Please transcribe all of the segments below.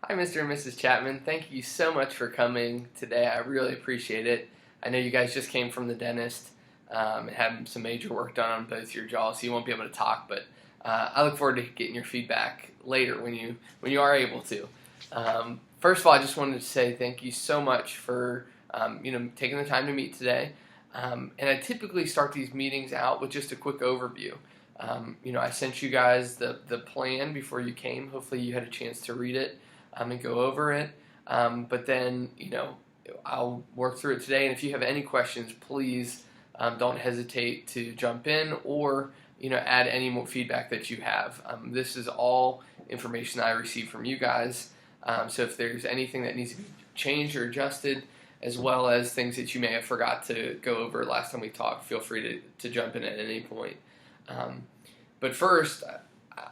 Hi, Mr. and Mrs. Chapman. Thank you so much for coming today. I really appreciate it. I know you guys just came from the dentist and had some major work done on both your jaws, so you won't be able to talk. But I look forward to getting your feedback later when you are able to. First of all, I just wanted to say thank you so much for taking the time to meet today. And I typically start these meetings out with just a quick overview. I sent you guys the plan before you came. Hopefully, you had a chance to read it and go over it. But then, I'll work through it today. And if you have any questions, please don't hesitate to jump in or, add any more feedback that you have. This is all information I receive from you guys. So if there's anything that needs to be changed or adjusted, as well as things that you may have forgot to go over last time we talked, feel free to jump in at any point. But first,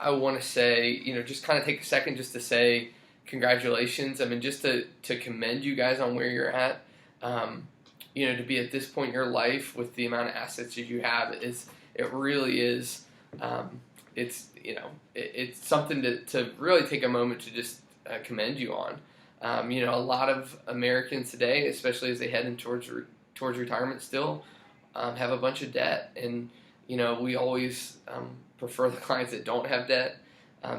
I want to say, just kind of take a second just to say congratulations. I mean, just to commend you guys on where you're at. To be at this point in your life with the amount of assets that you have it really is. It's something to really take a moment to just commend you on. A lot of Americans today, especially as they head in towards retirement, still have a bunch of debt, and we always prefer the clients that don't have debt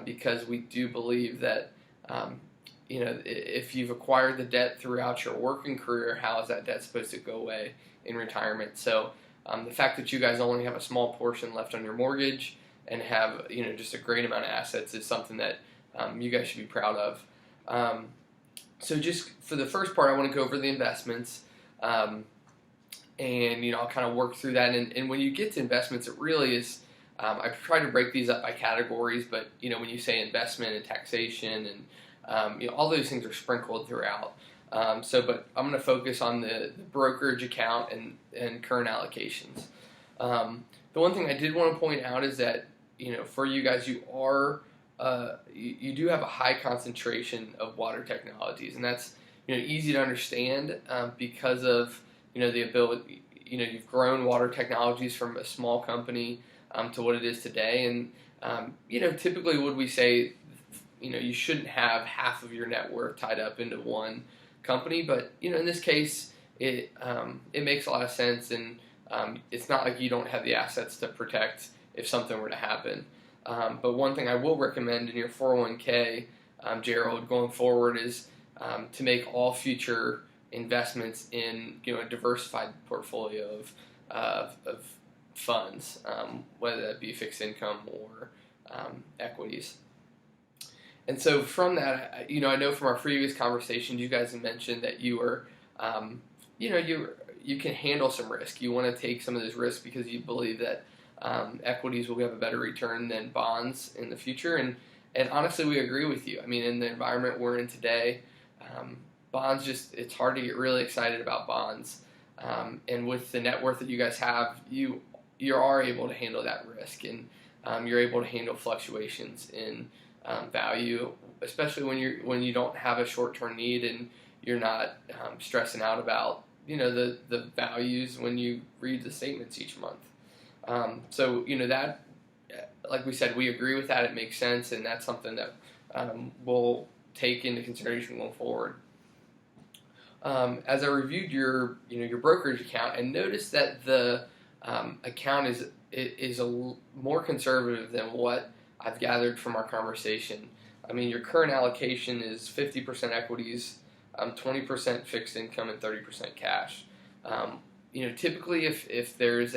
because we do believe that if you've acquired the debt throughout your working career, how is that debt supposed to go away in retirement? So the fact that you guys only have a small portion left on your mortgage and have just a great amount of assets is something that you guys should be proud of. So just for the first part, I want to go over the investments, and I'll kind of work through that. And when you get to investments, it really is. I try to break these up by categories, but when you say investment and taxation and all those things are sprinkled throughout. But I'm going to focus on the brokerage account and current allocations. The one thing I did want to point out is that for you guys, you do have a high concentration of water technologies, and that's easy to understand because of the ability. You've grown water technologies from a small company to what it is today, and typically would we say you shouldn't have half of your net worth tied up into one company, but in this case it makes a lot of sense, and it's not like you don't have the assets to protect if something were to happen. But one thing I will recommend in your 401k, Gerald, going forward is to make all future investments in a diversified portfolio of funds, whether that be fixed income or equities. And so from that, I know from our previous conversations, you guys have mentioned that you are, you can handle some risk. You want to take some of this risk because you believe that equities will have a better return than bonds in the future. And honestly, we agree with you. I mean, in the environment we're in today, bonds it's hard to get really excited about bonds. And with the net worth that you guys have, you are able to handle that risk, and you're able to handle fluctuations in value, especially when you don't have a short-term need and you're not stressing out about the values when you read the statements each month. So that, like we said, we agree with that. It makes sense, and that's something that we'll take into consideration going forward. As I reviewed your brokerage account, and noticed that the account is more conservative than what I've gathered from our conversation. I mean, your current allocation is 50% equities, 20% fixed income, and 30% cash. Typically, if there's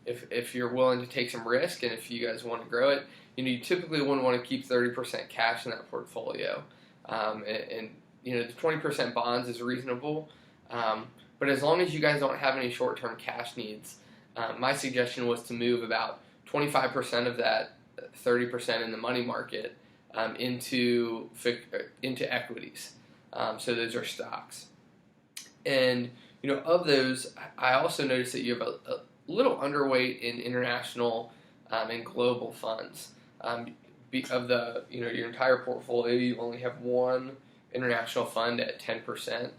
if you're willing to take some risk, and if you guys want to grow it, you typically wouldn't want to keep 30% cash in that portfolio. The 20% bonds is reasonable, but as long as you guys don't have any short-term cash needs, my suggestion was to move about 25% of that 30% in the money market into equities. So those are stocks. And of those, I also noticed that you have a little underweight in international and global funds. Of the your entire portfolio, you only have one international fund at 10%.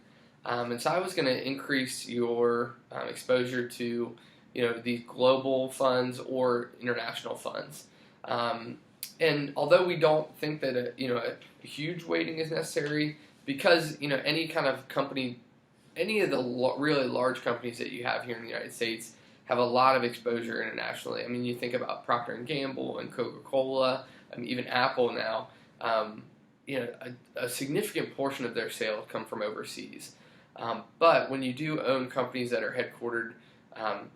And so I was going to increase your exposure to these global funds or international funds. And although we don't think that a huge weighting is necessary, because any kind of company, any of the really large companies that you have here in the United States have a lot of exposure internationally. I mean, you think about Procter and Gamble and Coca-Cola, I mean, even Apple now. A significant portion of their sales come from overseas. But when you do own companies that are headquartered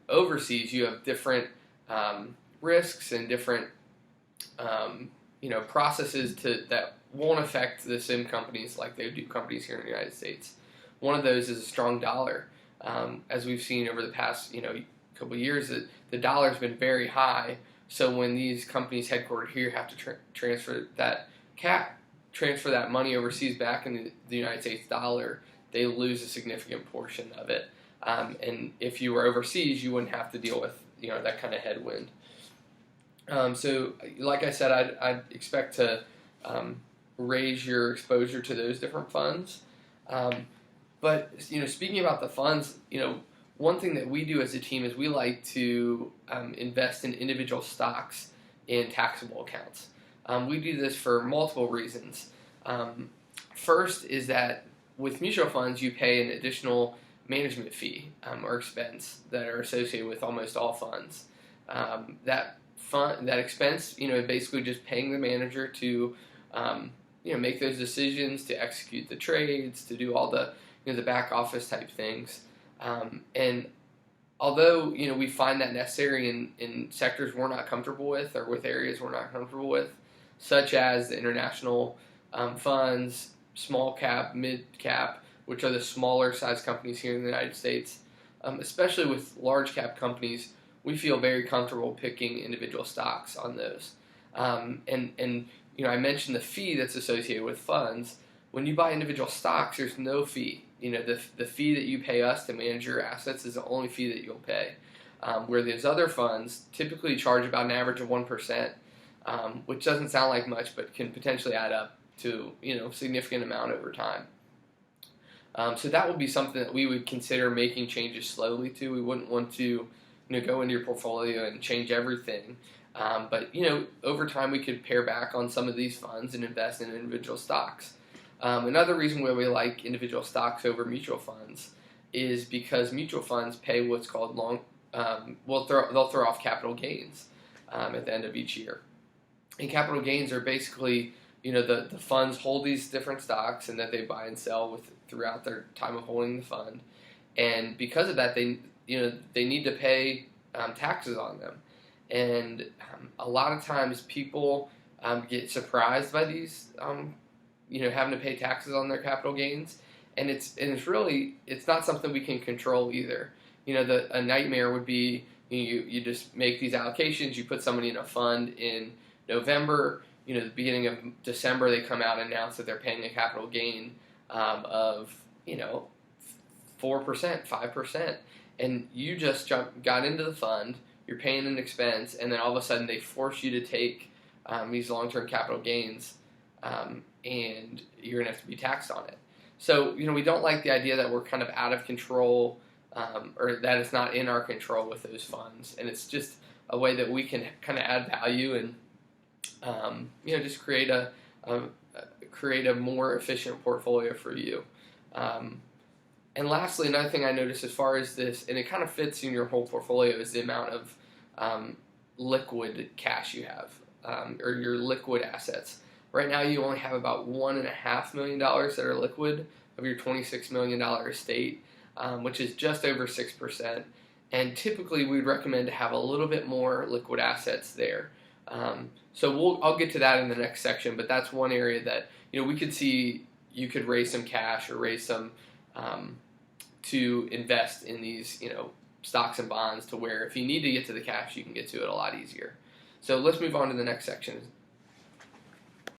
overseas, you have different risks and different processes that won't affect the same companies like they do companies here in the United States. One of those is a strong dollar. As we've seen over the past couple of years, that the dollar's been very high. So when these companies headquartered here have to transfer that money overseas back in the United States dollar, they lose a significant portion of it. And if you were overseas, you wouldn't have to deal with that kind of headwind. So, like I said, I'd expect to raise your exposure to those different funds. But speaking about the funds, one thing that we do as a team is we like to invest in individual stocks in taxable accounts. We do this for multiple reasons. First is that with mutual funds, you pay an additional management fee or expense that are associated with almost all funds. That expense, basically just paying the manager to, make those decisions, to execute the trades, to do all the, the back office type things. And although, we find that necessary in sectors we're not comfortable with or with areas we're not comfortable with, such as the international funds, small cap, mid cap, which are the smaller size companies here in the United States, especially with large cap companies, we feel very comfortable picking individual stocks on those. And I mentioned the fee that's associated with funds. When you buy individual stocks, there's no fee. The fee that you pay us to manage your assets is the only fee that you'll pay. Where these other funds typically charge about an average of 1%, which doesn't sound like much, but can potentially add up to significant amount over time. So that would be something that we would consider making changes slowly to. We wouldn't want to go into your portfolio and change everything. But over time we could pare back on some of these funds and invest in individual stocks. Another reason why we like individual stocks over mutual funds is because mutual funds pay what's called they'll throw off capital gains at the end of each year. And capital gains are basically the funds hold these different stocks and that they buy and sell throughout their time of holding the fund, and because of that they need to pay taxes on them. And a lot of times people get surprised by these having to pay taxes on their capital gains, and it's not something we can control either. A nightmare would be you just make these allocations, you put somebody in a fund in November, the beginning of December they come out and announce that they're paying a capital gain of 4%, 5%, and you just got into the fund, you're paying an expense, and then all of a sudden they force you to take these long-term capital gains, and you're going to have to be taxed on it. So, we don't like the idea that we're kind of out of control, or that it's not in our control with those funds, and it's just a way that we can kind of add value and just create a more efficient portfolio for you. And lastly, another thing I noticed as far as this, and it kind of fits in your whole portfolio, is the amount of liquid cash you have, or your liquid assets. Right now you only have about $1.5 million that are liquid of your $26 million estate, which is just over 6%. And typically we'd recommend to have a little bit more liquid assets there. So I'll get to that in the next section, but that's one area that we could see you could raise some cash or raise some to invest in these stocks and bonds, to where if you need to get to the cash, you can get to it a lot easier. So let's move on to the next section.